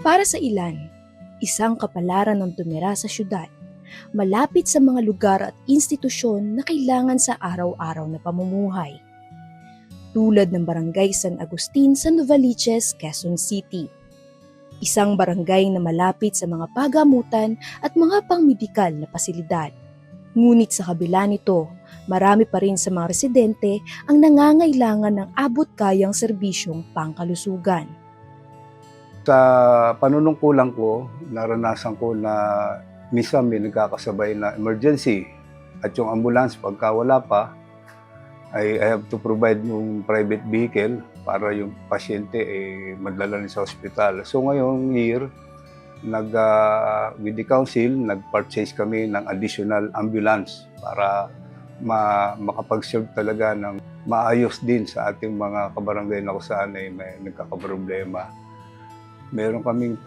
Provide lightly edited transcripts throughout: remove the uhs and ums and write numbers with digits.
Para sa ilan, isang kapalaran ng tumira sa syudad, malapit sa mga lugar at institusyon na kailangan sa araw-araw na pamumuhay. Tulad ng Barangay San Agustin sa Novaliches, Quezon City. Isang barangay na malapit sa mga pagamutan at mga pangmedikal na pasilidad. Ngunit sa kabila nito, marami pa rin sa mga residente ang nangangailangan ng abot-kayang serbisyong pangkalusugan. Sa panunungkulan ko, naranasan ko na minsan may nagkakasabay na emergency at yung ambulance pagka wala pa, I have to provide yung private vehicle para yung pasyente madala rin sa ospital. So ngayong year, with the council, nag-purchase kami ng additional ambulance para makapag-serve talaga ng maayos din sa ating mga kabarangay na kung saan may nagkakaproblema. Meron kaming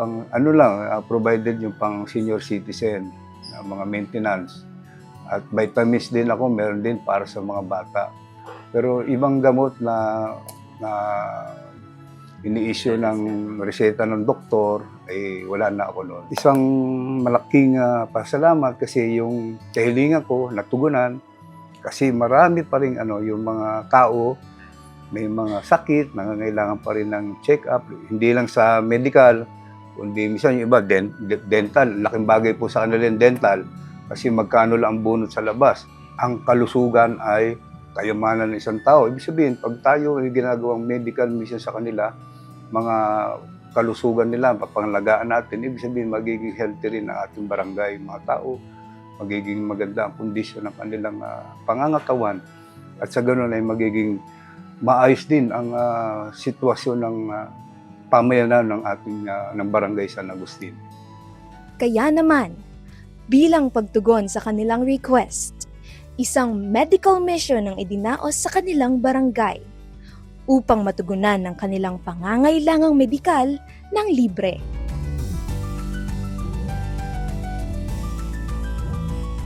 provided yung pang senior citizen na mga maintenance. At vitamins din ako, meron din para sa mga bata. Pero ibang gamot na ini-issue ng reseta ng doktor, wala na ako noon. Isang malaking pasalamat kasi yung kahilingan ko natugunan kasi marami pa rin yung mga tao may mga sakit, nangangailangan pa rin ng check-up, hindi lang sa medical, kundi minsan yung iba, dental. Laking bagay po sa kanila yung dental kasi magkano lang ang bunot sa labas. Ang kalusugan ay kayamanan ng isang tao. Ibig sabihin, pag tayo ay ginagawang medical mission sa kanila, mga kalusugan nila, papangalagaan natin, ibig sabihin, magiging healthy rin ang ating barangay, mga tao, magiging maganda ang kondisyon ng kanilang pangangatawan, at sa ganoon ay magiging maayos din ang sitwasyon ng pamayanan ng ating ng Barangay San Agustin. Kaya naman, bilang pagtugon sa kanilang request, isang medical mission ang idinaos sa kanilang barangay upang matugunan ng kanilang pangangailangang medikal ng libre.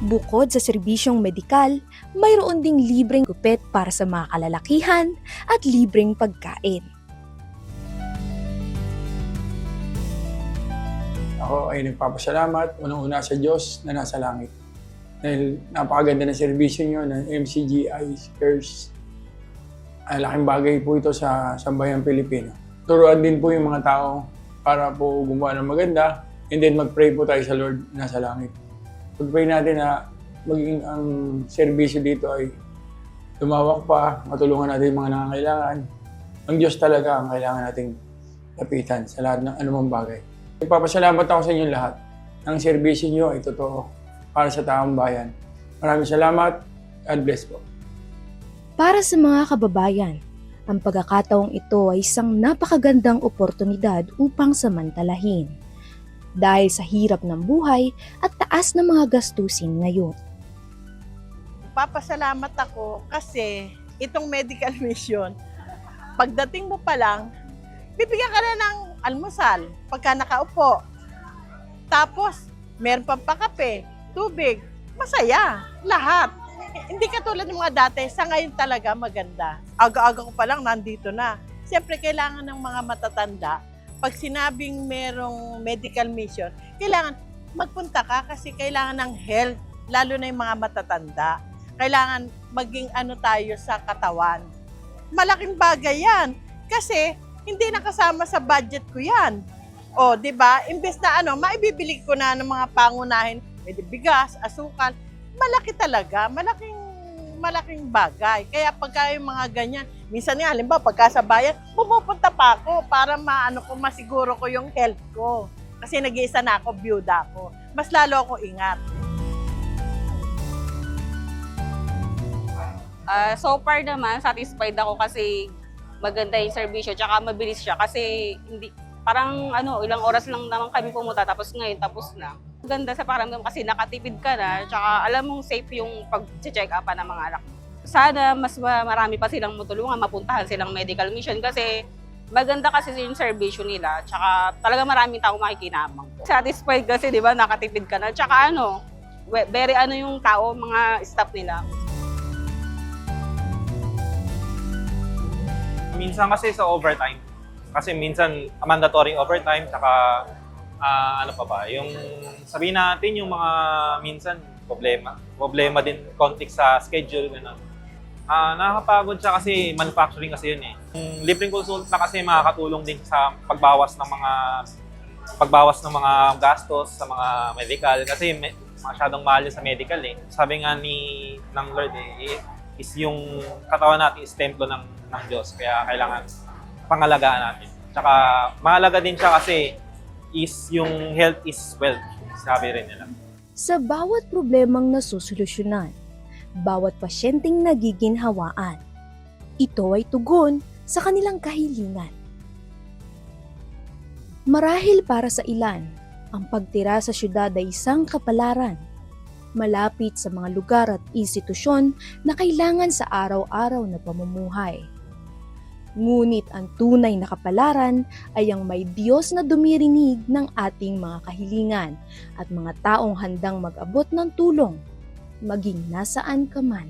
Bukod sa serbisyong medikal, mayroon ding libreng gupit para sa mga kalalakihan at libreng pagkain. Ako ay nagpapasalamat unang-una sa Diyos na nasa langit. Dahil napakaganda ng serbisyo nyo ng MCGI Cares. Laking bagay po ito sa sambayang Pilipino. Turuan din po yung mga tao para po gumawa ng maganda and then mag-pray po tayo sa Lord na nasa langit. Pag-pray natin na maging ang serbisyo dito ay lumawak pa, matulungan natin yung mga nangangailangan. Ang Diyos talaga ang kailangan nating lapitan sa lahat ng anumang bagay. Nagpapasalamat ako sa inyo lahat. Ang serbisyo nyo ay totoo para sa taong bayan. Maraming salamat. God bless po. Para sa mga kababayan, ang pagkakataong ito ay isang napakagandang oportunidad upang samantalahin. Dahil sa hirap ng buhay at taas ng mga gastusin ngayon. Papasalamat ako kasi itong medical mission, pagdating mo pa lang, bibigyan ka na ng almusal pagka nakaupo. Tapos, meron pang pakape, tubig, masaya, lahat. Hindi katulad ng mga dati, sa ngayon talaga maganda. Aga-aga ko pa lang nandito na. Siyempre, kailangan ng mga matatanda. Pag sinabing merong medical mission, kailangan magpunta ka kasi kailangan ng health, lalo na yung mga matatanda. Kailangan maging tayo sa katawan. Malaking bagay yan kasi hindi nakasama sa budget ko yan. O, di ba? Imbes na maibibili ko na ng mga pangunahin, may bigas, asukal, malaki talaga, malaking bagay. Kaya pagka yung mga ganyan, minsan nga, halimbawa, pagka sa bayan, pumupunta pa ako para masiguro ko yung health ko. Kasi nag-iisa na ako, byuda ako. Mas lalo ako ingat. So far naman, satisfied ako kasi maganda yung serbisyo, tsaka mabilis siya kasi parang ilang oras lang naman kami pumunta tapos ngayon tapos na. Ganda sa pakiramdam kasi nakatipid ka na, tsaka alam mong safe yung pag-check up ng mga anak. Sana mas marami pa silang matulungan, mapuntahan silang medical mission kasi maganda kasi yung serbisyo nila, tsaka talaga maraming tao makikinabang. Satisfied kasi, di ba, nakatipid ka na, tsaka very yung tao, mga staff nila. Minsan kasi sa overtime, kasi minsan mandatory overtime, saka Ano pa ba? Yung sabihin natin yung mga minsan problema din konti sa schedule ganun. Nakakapagod siya kasi manufacturing kasi yun eh. Yung libreng konsulta kasi makakatulong din sa pagbawas ng mga gastos sa mga medical kasi masyadong mahal yun sa medical eh. Sabi nga ng Lord is yung katawan natin is templo ng Diyos kaya kailangan pangalagaan natin. Tsaka mahalaga din siya kasi is yung health is wealth, sabi rin nila. Sa bawat problemang nasusolusyonan, bawat pasyenteng nagiginhawaan, ito ay tugon sa kanilang kahilingan. Marahil para sa ilan, ang pagtira sa syudad ay isang kapalaran, malapit sa mga lugar at institusyon na kailangan sa araw-araw na pamumuhay. Ngunit ang tunay na kapalaran ay ang may Diyos na dumirinig ng ating mga kahilingan at mga taong handang mag-abot ng tulong, maging nasaan ka man.